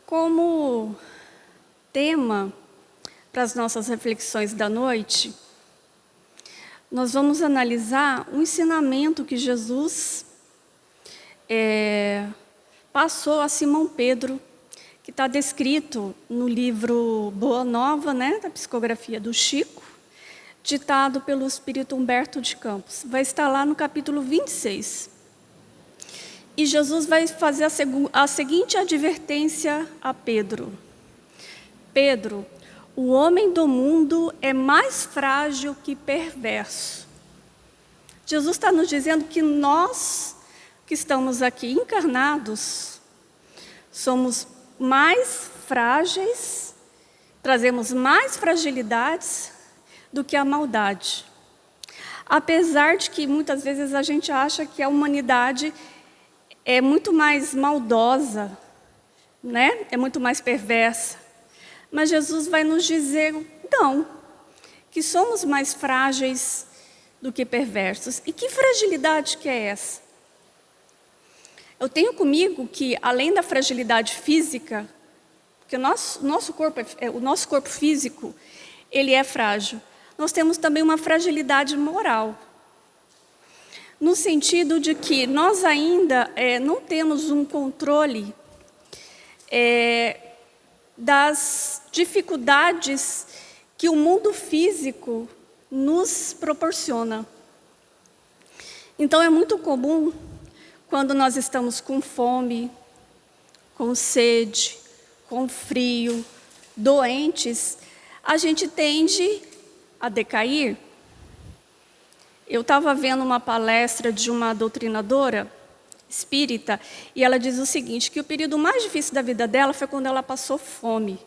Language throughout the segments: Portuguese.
Como tema para as nossas reflexões da noite, nós vamos analisar um ensinamento que Jesus passou a Simão Pedro, que está descrito no livro Boa Nova, da psicografia do Chico, ditado pelo Espírito Humberto de Campos. Vai estar lá no capítulo 26. E Jesus vai fazer a seguinte advertência a Pedro. Pedro, o homem do mundo é mais frágil que perverso. Jesus está nos dizendo que nós, que estamos aqui encarnados, somos mais frágeis, trazemos mais fragilidades do que a maldade. Apesar de que muitas vezes a gente acha que a humanidade é muito mais maldosa, é muito mais perversa. Mas Jesus vai nos dizer, não, que somos mais frágeis do que perversos. E que fragilidade que é essa? Eu tenho comigo que, além da fragilidade física, porque o nosso corpo físico, ele é frágil, nós temos também uma fragilidade moral. No sentido de que nós ainda não temos um controle das dificuldades que o mundo físico nos proporciona. Então é muito comum, quando nós estamos com fome, com sede, com frio, doentes, a gente tende a decair. Eu estava vendo uma palestra de uma doutrinadora espírita e ela diz o seguinte, que o período mais difícil da vida dela foi quando ela passou fome.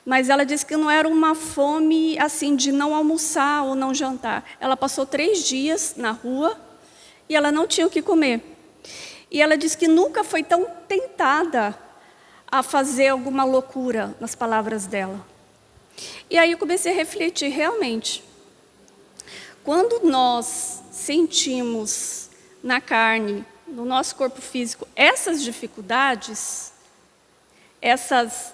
Mas ela disse que não era uma fome assim de não almoçar ou não jantar. Ela passou 3 dias na rua e ela não tinha o que comer. E ela disse que nunca foi tão tentada a fazer alguma loucura, nas palavras dela. E aí eu comecei a refletir, realmente. Quando nós sentimos na carne, no nosso corpo físico, essas dificuldades, essas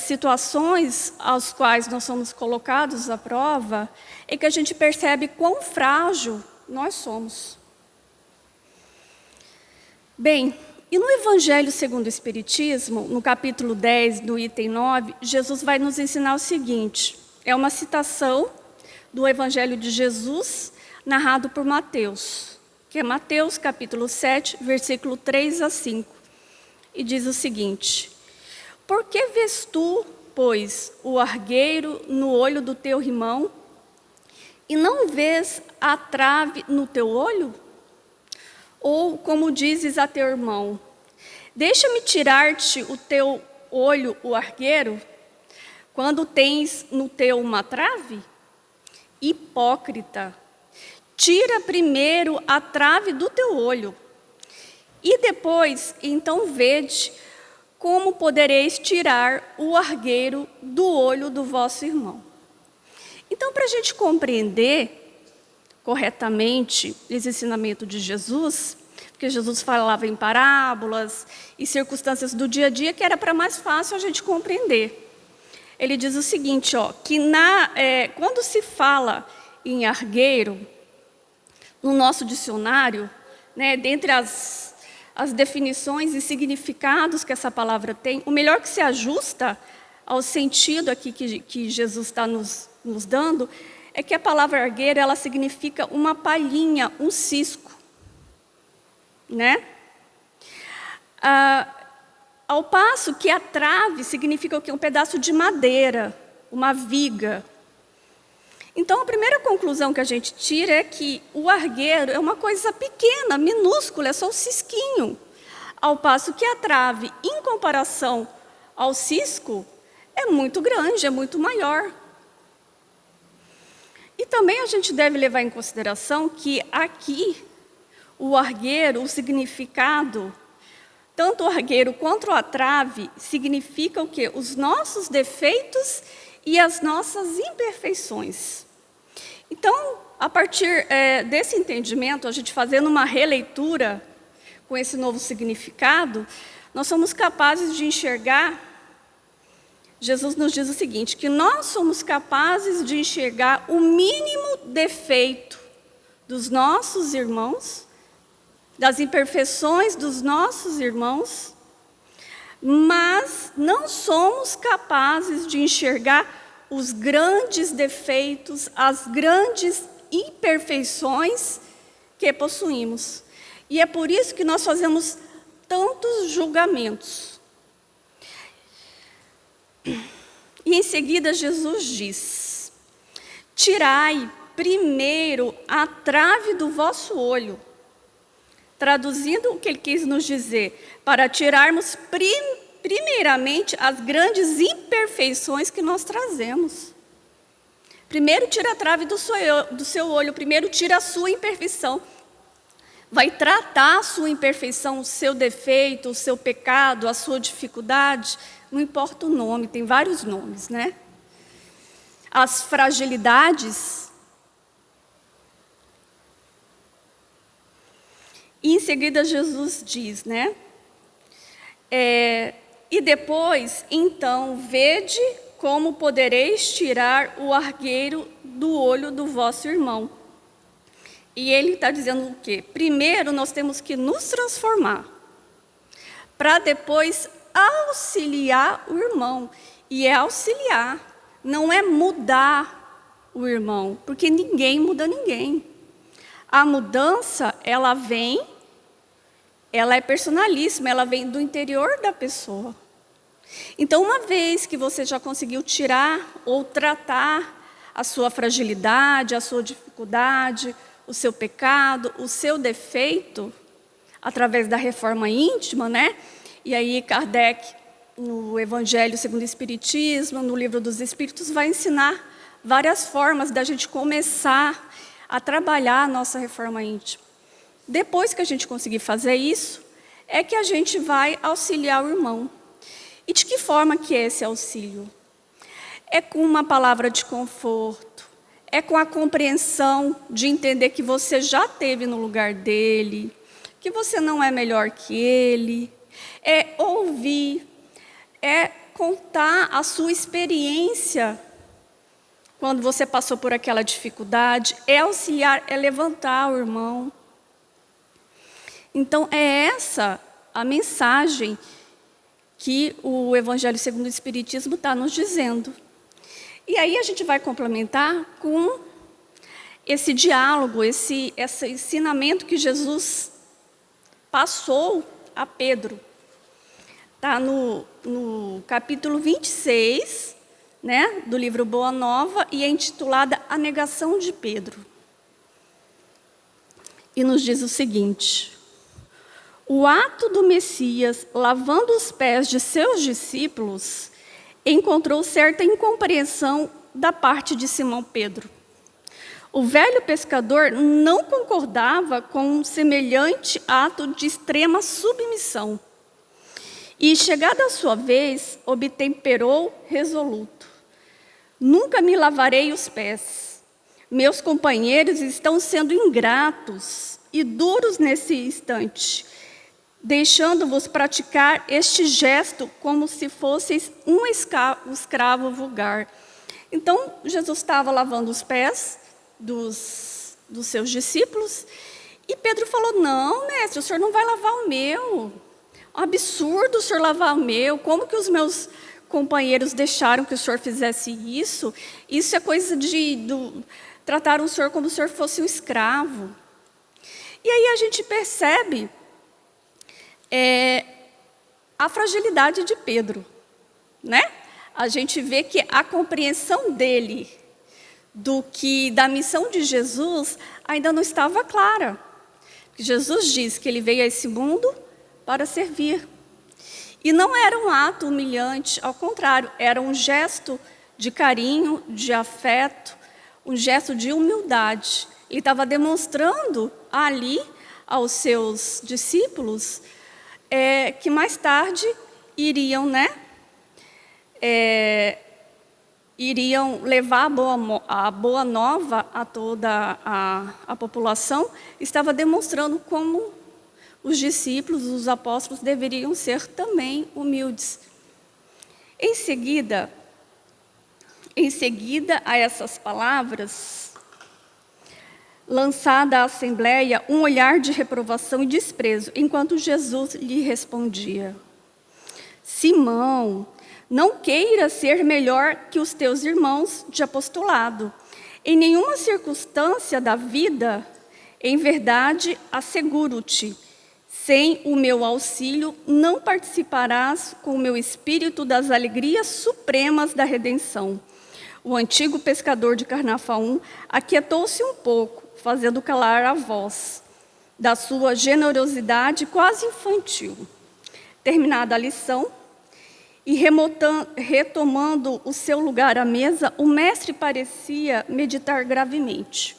situações às quais nós somos colocados à prova, é que a gente percebe quão frágil nós somos. Bem, e no Evangelho segundo o Espiritismo, no capítulo 10, no item 9, Jesus vai nos ensinar o seguinte, é uma citação do Evangelho de Jesus, narrado por Mateus, que é Mateus, capítulo 7, versículo 3 a 5. E diz o seguinte, por que vês tu, pois, o argueiro no olho do teu irmão, e não vês a trave no teu olho? Ou, como dizes a teu irmão, deixa-me tirar-te o teu olho, o argueiro, quando tens no teu uma trave? Hipócrita, tira primeiro a trave do teu olho, e depois, então vede como podereis tirar o argueiro do olho do vosso irmão. Então, para a gente compreender corretamente esse ensinamento de Jesus, porque Jesus falava em parábolas e circunstâncias do dia a dia, que era para mais fácil a gente compreender. Ele diz o seguinte, que quando se fala em argueiro, no nosso dicionário, dentre as definições e significados que essa palavra tem, o melhor que se ajusta ao sentido aqui que Jesus está nos dando, é que a palavra argueiro, ela significa uma palhinha, um cisco. Ao passo que a trave significa o quê? Um pedaço de madeira, uma viga. Então, a primeira conclusão que a gente tira é que o argueiro é uma coisa pequena, minúscula, é só um cisquinho. Ao passo que a trave, em comparação ao cisco, é muito grande, é muito maior. E também a gente deve levar em consideração que aqui, o argueiro, o significado, tanto o argueiro quanto a trave, significa o quê? Os nossos defeitos e as nossas imperfeições. Então, a partir desse entendimento, a gente fazendo uma releitura com esse novo significado, nós somos capazes de enxergar. Jesus nos diz o seguinte, que nós somos capazes de enxergar o mínimo defeito dos nossos irmãos, das imperfeições dos nossos irmãos, mas não somos capazes de enxergar os grandes defeitos, as grandes imperfeições que possuímos. E é por isso que nós fazemos tantos julgamentos. E em seguida Jesus diz: tirai primeiro a trave do vosso olho. Traduzindo o que ele quis nos dizer, para tirarmos primeiramente as grandes imperfeições que nós trazemos. Primeiro tira a trave do seu olho, primeiro tira a sua imperfeição. Vai tratar a sua imperfeição, o seu defeito, o seu pecado, a sua dificuldade, não importa o nome, tem vários nomes, né? As fragilidades. E em seguida Jesus diz, né? E depois, então, vede como podereis tirar o argueiro do olho do vosso irmão. E ele está dizendo o quê? Primeiro nós temos que nos transformar, para depois auxiliar o irmão. E é auxiliar, não é mudar o irmão, porque ninguém muda ninguém. A mudança, ela é personalíssima, ela vem do interior da pessoa. Então, uma vez que você já conseguiu tirar ou tratar a sua fragilidade, a sua dificuldade, o seu pecado, o seu defeito, através da reforma íntima, né? E aí Kardec, no Evangelho segundo o Espiritismo, no Livro dos Espíritos, vai ensinar várias formas da gente começar a trabalhar a nossa reforma íntima. Depois que a gente conseguir fazer isso, é que a gente vai auxiliar o irmão. E de que forma que é esse auxílio? É com uma palavra de conforto, é com a compreensão de entender que você já esteve no lugar dele, que você não é melhor que ele, é ouvir, é contar a sua experiência quando você passou por aquela dificuldade, é auxiliar, é levantar o irmão. Então, é essa a mensagem que o Evangelho segundo o Espiritismo está nos dizendo. E aí a gente vai complementar com esse diálogo, esse ensinamento que Jesus passou a Pedro. Está no capítulo 26, né, do livro Boa Nova, e é intitulada A Negação de Pedro. E nos diz o seguinte: o ato do Messias lavando os pés de seus discípulos encontrou certa incompreensão da parte de Simão Pedro. O velho pescador não concordava com um semelhante ato de extrema submissão. E, chegada a sua vez, obtemperou resoluto: nunca me lavarei os pés. Meus companheiros estão sendo ingratos e duros nesse instante, deixando-vos praticar este gesto como se fosseis um escravo vulgar. Então, Jesus estava lavando os pés dos seus discípulos, e Pedro falou: não, mestre, o senhor não vai lavar o meu. É um absurdo o senhor lavar o meu. Como que os meus companheiros deixaram que o senhor fizesse isso? Isso é coisa de tratar o senhor como se o senhor fosse um escravo. E aí a gente percebe a fragilidade de Pedro, né? A gente vê que a compreensão dele da missão de Jesus ainda não estava clara. Porque Jesus diz que ele veio a esse mundo para servir. E não era um ato humilhante, ao contrário, era um gesto de carinho, de afeto, um gesto de humildade. Ele estava demonstrando ali aos seus discípulos que mais tarde iriam, né, iriam levar a boa nova a toda a população. Estava demonstrando como os discípulos, os apóstolos, deveriam ser também humildes. Em seguida a essas palavras, lançada à assembleia um olhar de reprovação e desprezo, enquanto Jesus lhe respondia: Simão, não queira ser melhor que os teus irmãos de apostolado. Em nenhuma circunstância da vida, em verdade, asseguro-te, sem o meu auxílio, não participarás com o meu espírito das alegrias supremas da redenção. O antigo pescador de Cafarnaum aquietou-se um pouco, fazendo calar a voz da sua generosidade quase infantil. Terminada a lição, e retomando o seu lugar à mesa, o mestre parecia meditar gravemente.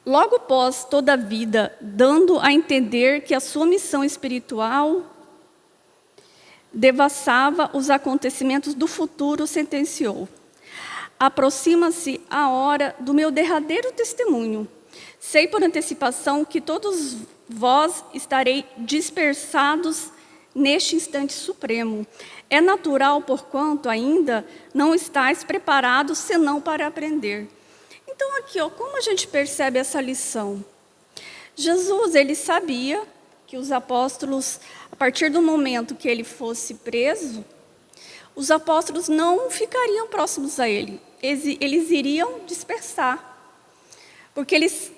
Logo após toda a vida, dando a entender que a sua missão espiritual devassava os acontecimentos do futuro, sentenciou: aproxima-se a hora do meu derradeiro testemunho. Sei por antecipação que todos vós estarei dispersados neste instante supremo. É natural, porquanto ainda não estáis preparados senão para aprender. Então aqui, como a gente percebe essa lição? Jesus, ele sabia que os apóstolos, a partir do momento que ele fosse preso, os apóstolos não ficariam próximos a ele. Eles iriam dispersar, porque eles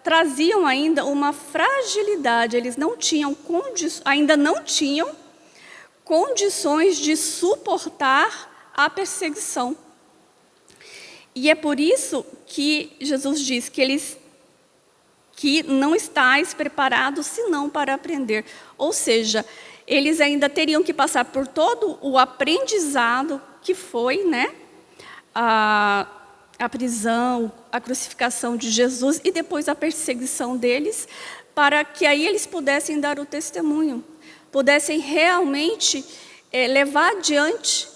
traziam ainda uma fragilidade, eles ainda não tinham condições de suportar a perseguição. E é por isso que Jesus diz que não estáis preparados senão para aprender. Ou seja, eles ainda teriam que passar por todo o aprendizado que foi, a prisão, a crucificação de Jesus e depois a perseguição deles, para que aí eles pudessem dar o testemunho, pudessem realmente levar adiante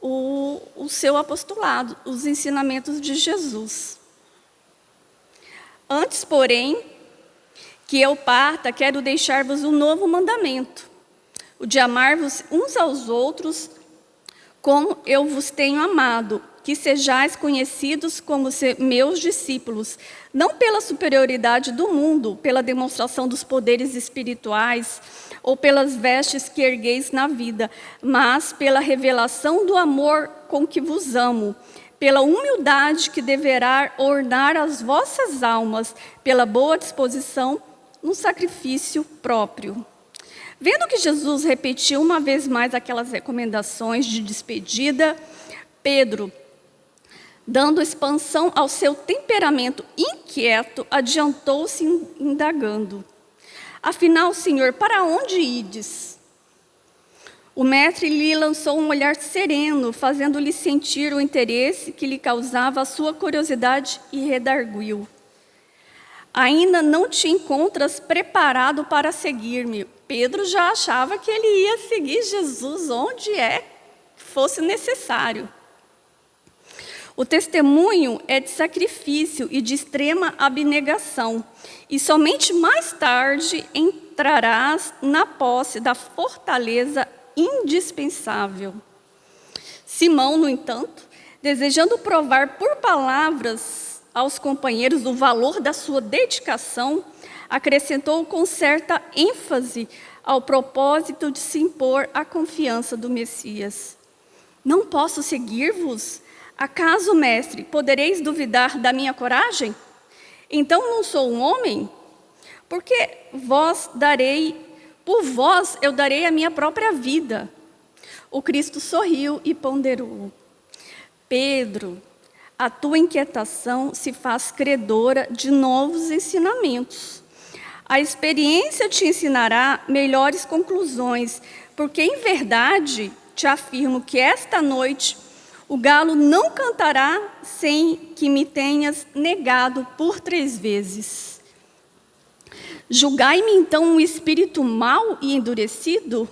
o seu apostolado, os ensinamentos de Jesus. Antes, porém, que eu parta, quero deixar-vos um novo mandamento, o de amar-vos uns aos outros como eu vos tenho amado, que sejais conhecidos como meus discípulos, não pela superioridade do mundo, pela demonstração dos poderes espirituais, ou pelas vestes que ergueis na vida, mas pela revelação do amor com que vos amo, pela humildade que deverá ornar as vossas almas, pela boa disposição no sacrifício próprio. Vendo que Jesus repetiu uma vez mais aquelas recomendações de despedida, Pedro, dando expansão ao seu temperamento inquieto, adiantou-se indagando: afinal, Senhor, para onde ides? O mestre lhe lançou um olhar sereno, fazendo-lhe sentir o interesse que lhe causava a sua curiosidade, e redarguiu: ainda não te encontras preparado para seguir-me. Pedro já achava que ele ia seguir Jesus onde fosse necessário. O testemunho é de sacrifício e de extrema abnegação, e somente mais tarde entrarás na posse da fortaleza indispensável. Simão, no entanto, desejando provar por palavras aos companheiros o valor da sua dedicação, acrescentou com certa ênfase ao propósito de se impor à confiança do Messias: não posso seguir-vos? Acaso, mestre, podereis duvidar da minha coragem? Então não sou um homem? Porque por vós eu darei a minha própria vida. O Cristo sorriu e ponderou: Pedro, a tua inquietação se faz credora de novos ensinamentos. A experiência te ensinará melhores conclusões, porque em verdade te afirmo que esta noite o galo não cantará sem que me tenhas negado por 3 vezes. Julgai-me então um espírito mau e endurecido?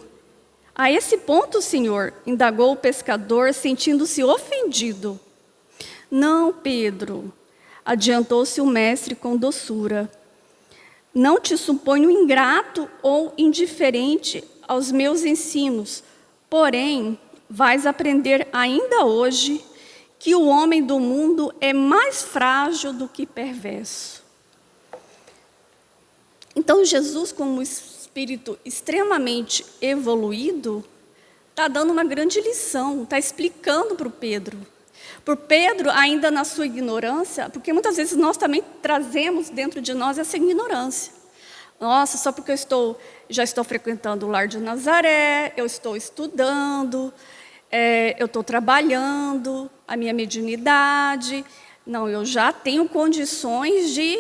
A esse ponto, Senhor, indagou o pescador, sentindo-se ofendido. Não, Pedro, adiantou-se o mestre com doçura. Não te suponho ingrato ou indiferente aos meus ensinos, porém, vais aprender ainda hoje que o homem do mundo é mais frágil do que perverso. Então, Jesus, como espírito extremamente evoluído, está dando uma grande lição, está explicando para o Pedro. Por Pedro, ainda na sua ignorância, porque muitas vezes nós também trazemos dentro de nós essa ignorância. Nossa, só porque já estou frequentando o Lar de Nazaré, eu estou estudando, eu estou trabalhando, a minha mediunidade. Não, eu já tenho condições de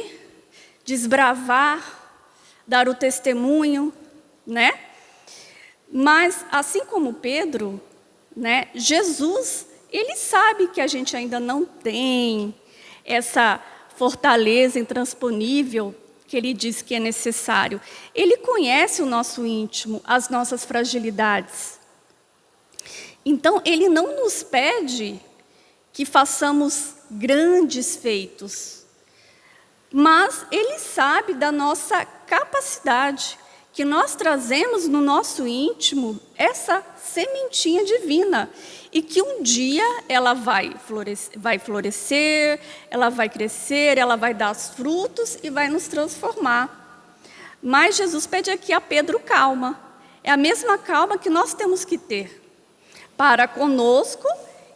desbravar, dar o testemunho, né? Mas, assim como Pedro, né, Jesus, ele sabe que a gente ainda não tem essa fortaleza intransponível que ele diz que é necessário. Ele conhece o nosso íntimo, as nossas fragilidades. Então, ele não nos pede que façamos grandes feitos, mas ele sabe da nossa capacidade, que nós trazemos no nosso íntimo essa sementinha divina e que um dia ela vai florescer, ela vai crescer, ela vai dar os frutos e vai nos transformar. Mas Jesus pede aqui a Pedro calma. É a mesma calma que nós temos que ter para conosco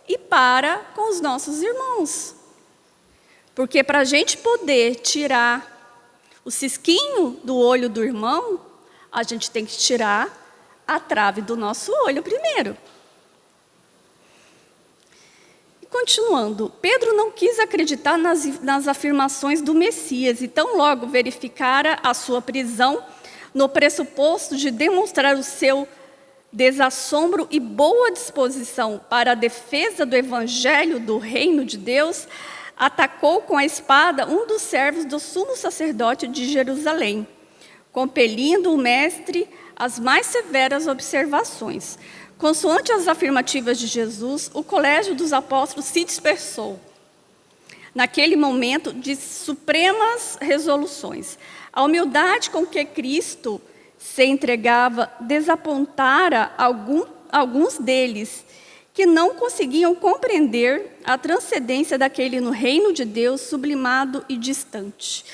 e para com os nossos irmãos. Porque para a gente poder tirar o cisquinho do olho do irmão, a gente tem que tirar a trave do nosso olho primeiro. E continuando, Pedro não quis acreditar nas afirmações do Messias e tão logo verificara a sua prisão no pressuposto de demonstrar o seu desassombro e boa disposição para a defesa do evangelho do reino de Deus, atacou com a espada um dos servos do sumo sacerdote de Jerusalém, compelindo o mestre às mais severas observações. Consoante as afirmativas de Jesus, o colégio dos apóstolos se dispersou. Naquele momento de supremas resoluções, a humildade com que Cristo se entregava desapontara alguns deles, que não conseguiam compreender a transcendência daquele no reino de Deus sublimado e distante.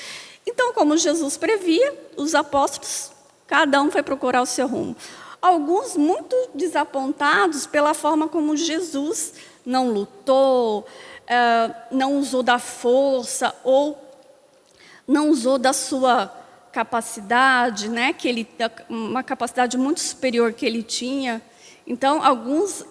Então, como Jesus previa, os apóstolos, cada um foi procurar o seu rumo. Alguns muito desapontados pela forma como Jesus não lutou, não usou da força ou não usou da sua capacidade, né, uma capacidade muito superior que ele tinha. Então, alguns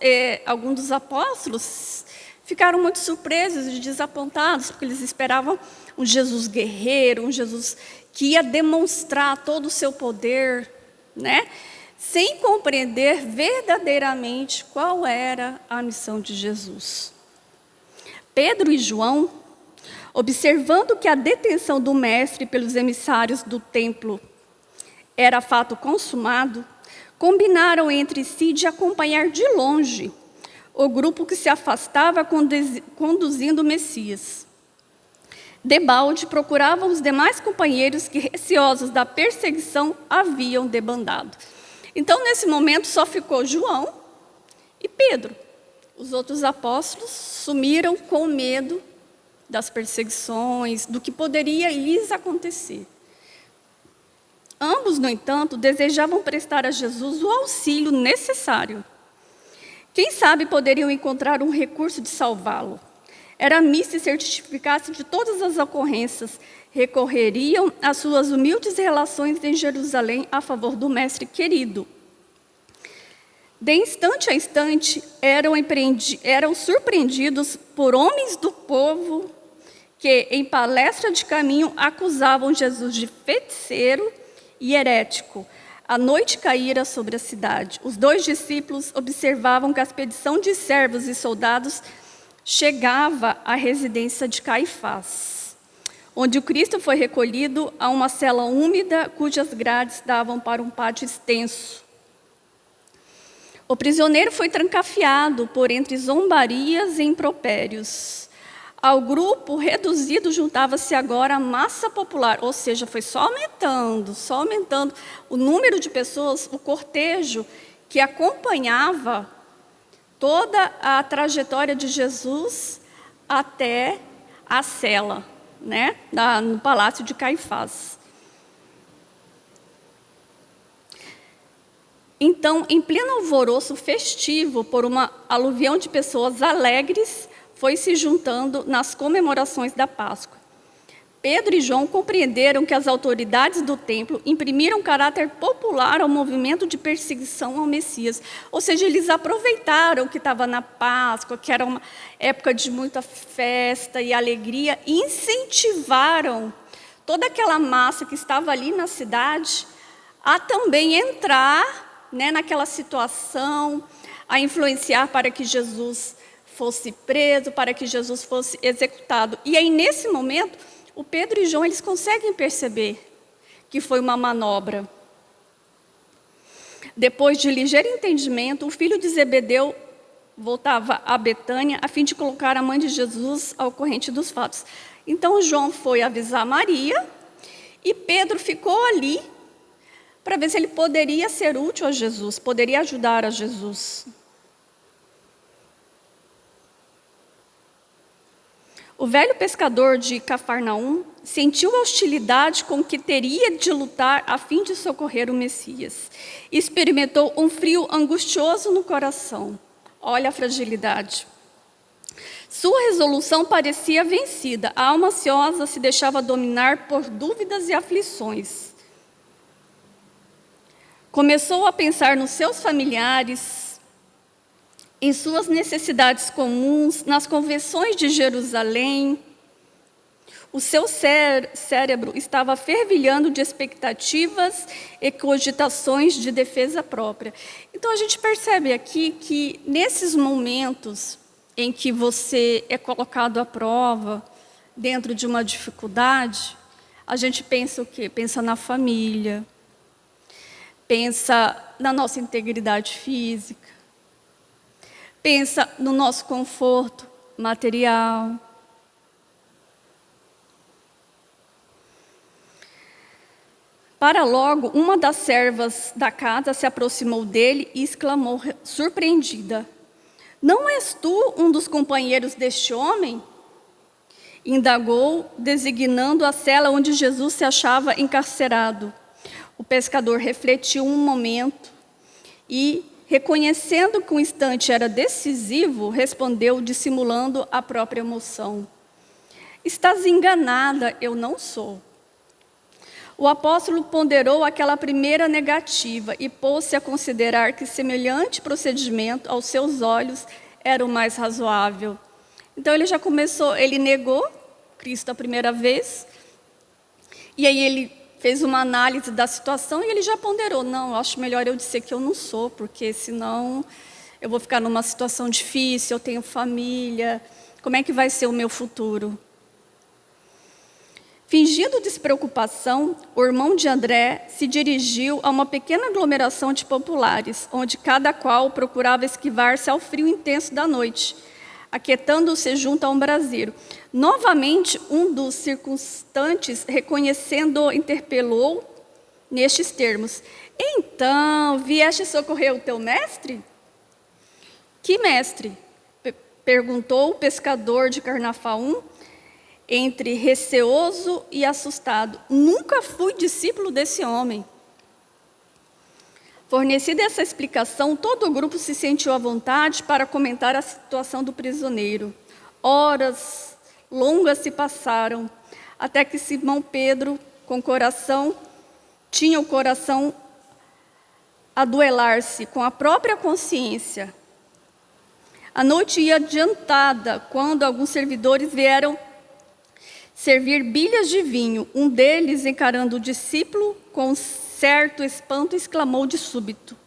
dos apóstolos ficaram muito surpresos e desapontados, porque eles esperavam um Jesus guerreiro, um Jesus que ia demonstrar todo o seu poder, né, sem compreender verdadeiramente qual era a missão de Jesus. Pedro e João, observando que a detenção do mestre pelos emissários do templo era fato consumado, combinaram entre si de acompanhar de longe o grupo que se afastava conduzindo o Messias. Debalde procurava os demais companheiros que, receosos da perseguição, haviam debandado. Então, nesse momento, só ficou João e Pedro. Os outros apóstolos sumiram com medo das perseguições, do que poderia lhes acontecer. Ambos, no entanto, desejavam prestar a Jesus o auxílio necessário. Quem sabe poderiam encontrar um recurso de salvá-lo. Eramis, se certificasse de todas as ocorrências, recorreriam às suas humildes relações em Jerusalém a favor do mestre querido. De instante a instante, eram surpreendidos por homens do povo que, em palestra de caminho, acusavam Jesus de feiticeiro e herético. A noite caíra sobre a cidade. Os 2 discípulos observavam que a expedição de servos e soldados chegava à residência de Caifás, onde o Cristo foi recolhido a uma cela úmida, cujas grades davam para um pátio extenso. O prisioneiro foi trancafiado por entre zombarias e impropérios. Ao grupo reduzido juntava-se agora a massa popular, ou seja, foi só aumentando o número de pessoas, o cortejo que acompanhava toda a trajetória de Jesus até a cela, né, no palácio de Caifás. Então, em pleno alvoroço festivo, por uma aluvião de pessoas alegres, foi se juntando nas comemorações da Páscoa. Pedro e João compreenderam que as autoridades do templo imprimiram caráter popular ao movimento de perseguição ao Messias. Ou seja, eles aproveitaram que estava na Páscoa, que era uma época de muita festa e alegria, e incentivaram toda aquela massa que estava ali na cidade a também entrar, né, naquela situação, a influenciar para que Jesus fosse preso, para que Jesus fosse executado. E aí, nesse momento, o Pedro e João, eles conseguem perceber que foi uma manobra. Depois de ligeiro entendimento, o filho de Zebedeu voltava a Betânia a fim de colocar a mãe de Jesus ao corrente dos fatos. Então, João foi avisar Maria e Pedro ficou ali para ver se ele poderia ser útil a Jesus, poderia ajudar a Jesus. O velho pescador de Cafarnaum sentiu a hostilidade com que teria de lutar a fim de socorrer o Messias. Experimentou um frio angustioso no coração. Olha a fragilidade. Sua resolução parecia vencida. A alma ansiosa se deixava dominar por dúvidas e aflições. Começou a pensar nos seus familiares, em suas necessidades comuns, nas convenções de Jerusalém. O seu cérebro estava fervilhando de expectativas e cogitações de defesa própria. Então, a gente percebe aqui que, nesses momentos em que você é colocado à prova, dentro de uma dificuldade, a gente pensa o quê? Pensa na família, pensa na nossa integridade física, pensa no nosso conforto material. Para logo, uma das servas da casa se aproximou dele e exclamou, surpreendida: "Não és tu um dos companheiros deste homem?" Indagou, designando a cela onde Jesus se achava encarcerado. O pescador refletiu um momento e, reconhecendo que o instante era decisivo, respondeu, dissimulando a própria emoção: "Estás enganada, eu não sou." O apóstolo ponderou aquela primeira negativa e pôs-se a considerar que semelhante procedimento, aos seus olhos, era o mais razoável. Então ele já começou, ele negou Cristo a primeira vez, e aí ele fez uma análise da situação e ele já ponderou: não, eu acho melhor eu dizer que eu não sou, porque senão eu vou ficar numa situação difícil, eu tenho família, como é que vai ser o meu futuro? Fingindo despreocupação, o irmão de André se dirigiu a uma pequena aglomeração de populares, onde cada qual procurava esquivar-se ao frio intenso da noite, aquietando-se junto a um braseiro. Novamente, um dos circunstantes, reconhecendo-o, interpelou nestes termos: "Então, vieste socorrer o teu mestre?" "Que mestre?" perguntou o pescador de Cafarnaum, entre receoso e assustado. "Nunca fui discípulo desse homem." Fornecida essa explicação, todo o grupo se sentiu à vontade para comentar a situação do prisioneiro. Horas longas se passaram, até que Simão Pedro, tinha o coração a duelar-se com a própria consciência. A noite ia adiantada, quando alguns servidores vieram servir bilhas de vinho. Um deles, encarando o discípulo com certo espanto, exclamou de súbito: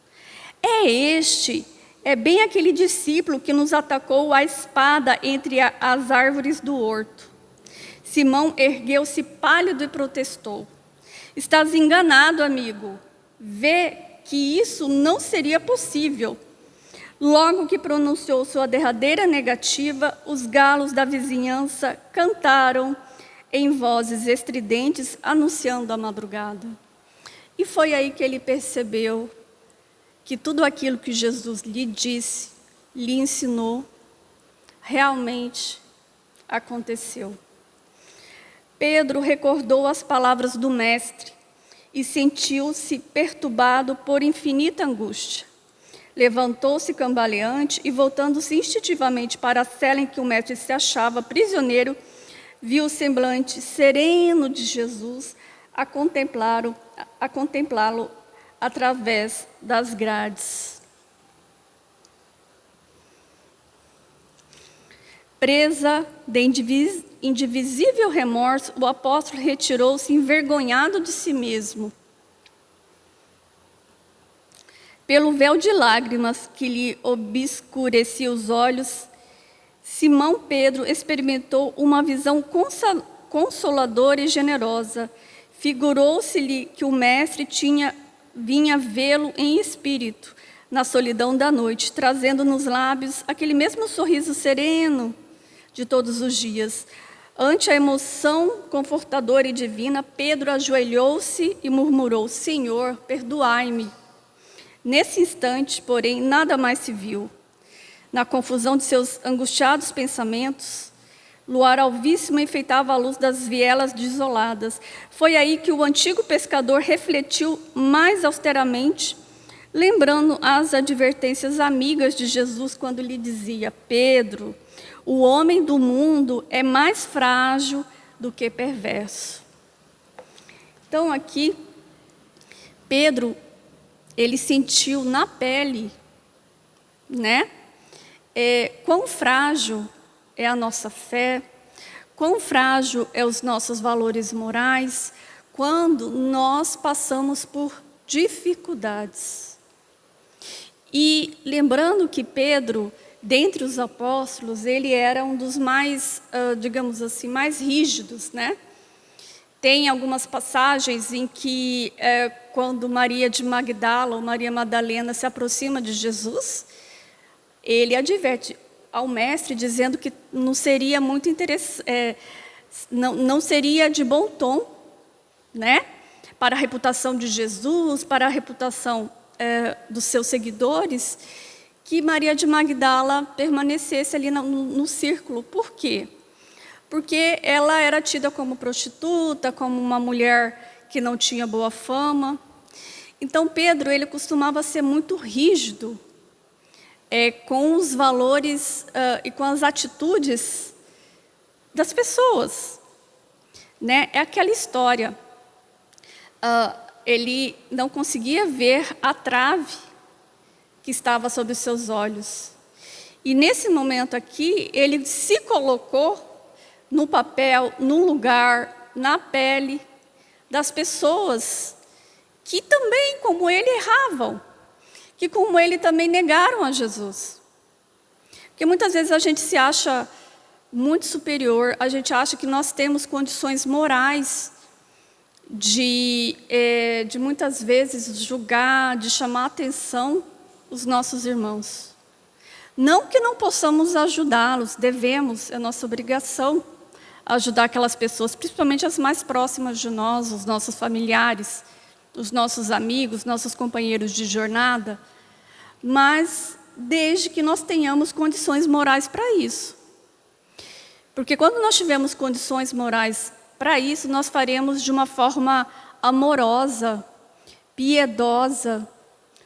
é bem aquele discípulo que nos atacou a espada entre as árvores do horto." Simão ergueu-se pálido e protestou: "Estás enganado, amigo. Vê que isso não seria possível. Logo que pronunciou sua derradeira negativa, os galos da vizinhança cantaram em vozes estridentes, anunciando a madrugada. E foi aí que ele percebeu que tudo aquilo que Jesus lhe disse, lhe ensinou, realmente aconteceu. Pedro recordou as palavras do Mestre e sentiu-se perturbado por infinita angústia. Levantou-se cambaleante e, voltando-se instintivamente para a cela em que o Mestre se achava prisioneiro, viu o semblante sereno de Jesus a contemplá-lo através das grades. Presa de indivisível remorso, o apóstolo retirou-se envergonhado de si mesmo. Pelo véu de lágrimas que lhe obscurecia os olhos, Simão Pedro experimentou uma visão consoladora e generosa. Figurou-se-lhe que o Mestre vinha vê-lo em espírito, na solidão da noite, trazendo nos lábios aquele mesmo sorriso sereno de todos os dias. Ante a emoção confortadora e divina, Pedro ajoelhou-se e murmurou: Senhor, perdoai-me. Nesse instante, porém, nada mais se viu. Na confusão de seus angustiados pensamentos, luar alvíssimo enfeitava a luz das vielas desoladas. Foi aí que o antigo pescador refletiu mais austeramente, lembrando as advertências amigas de Jesus quando lhe dizia: Pedro, o homem do mundo é mais frágil do que perverso. Então aqui, Pedro, ele sentiu na pele, né? Quão frágil é a nossa fé, quão frágil é os nossos valores morais, quando nós passamos por dificuldades. E lembrando que Pedro, dentre os apóstolos, ele era um dos mais, digamos assim, mais rígidos, né? Tem algumas passagens em que, quando Maria de Magdala ou Maria Madalena se aproxima de Jesus, ele adverte ao Mestre, dizendo que não seria muito não seria de bom tom, né? Para a reputação de Jesus, para a reputação dos seus seguidores, que Maria de Magdala permanecesse ali no círculo. Por quê? Porque ela era tida como prostituta, como uma mulher que não tinha boa fama. Então Pedro, ele costumava ser muito rígido com os valores e com as atitudes das pessoas, né? É aquela história. Ele não conseguia ver a trave que estava sob os seus olhos. E nesse momento aqui, ele se colocou no papel, no lugar, na pele das pessoas que também, como ele, erravam, que como ele também negaram a Jesus. Porque muitas vezes a gente se acha muito superior, a gente acha que nós temos condições morais de muitas vezes julgar, de chamar a atenção os nossos irmãos. Não que não possamos ajudá-los, devemos, é nossa obrigação ajudar aquelas pessoas, principalmente as mais próximas de nós, os nossos familiares, os nossos amigos, nossos companheiros de jornada, mas desde que nós tenhamos condições morais para isso. Porque quando nós tivermos condições morais para isso, nós faremos de uma forma amorosa, piedosa,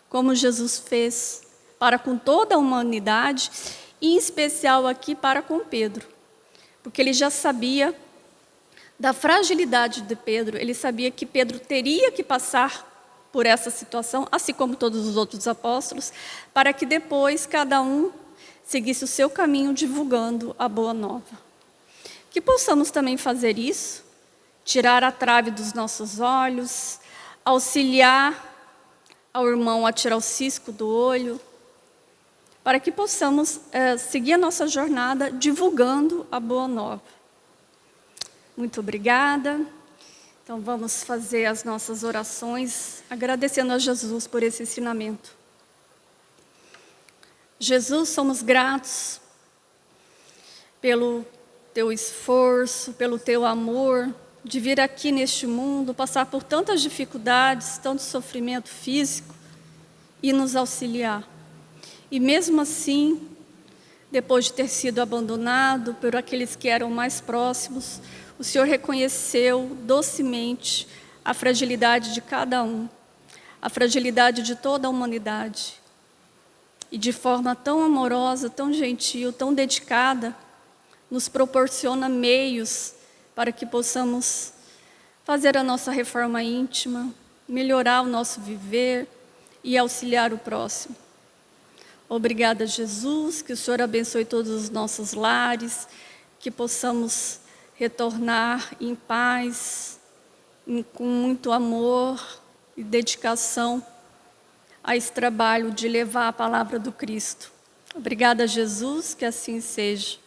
como Jesus fez para com toda a humanidade, e em especial aqui para com Pedro. Porque ele já sabia da fragilidade de Pedro, ele sabia que Pedro teria que passar por essa situação, assim como todos os outros apóstolos, para que depois cada um seguisse o seu caminho divulgando a boa nova. Que possamos também fazer isso, tirar a trave dos nossos olhos, auxiliar ao irmão a tirar o cisco do olho, para que possamos seguir a nossa jornada divulgando a boa nova. Muito obrigada. Então vamos fazer as nossas orações, agradecendo a Jesus por esse ensinamento. Jesus, somos gratos pelo teu esforço, pelo teu amor, de vir aqui neste mundo, passar por tantas dificuldades, tanto sofrimento físico e nos auxiliar. E mesmo assim, depois de ter sido abandonado por aqueles que eram mais próximos, o Senhor reconheceu docemente a fragilidade de cada um, a fragilidade de toda a humanidade. E de forma tão amorosa, tão gentil, tão dedicada, nos proporciona meios para que possamos fazer a nossa reforma íntima, melhorar o nosso viver e auxiliar o próximo. Obrigada, Jesus, que o Senhor abençoe todos os nossos lares, que possamos retornar em paz, com muito amor e dedicação a esse trabalho de levar a palavra do Cristo. Obrigada, Jesus, que assim seja.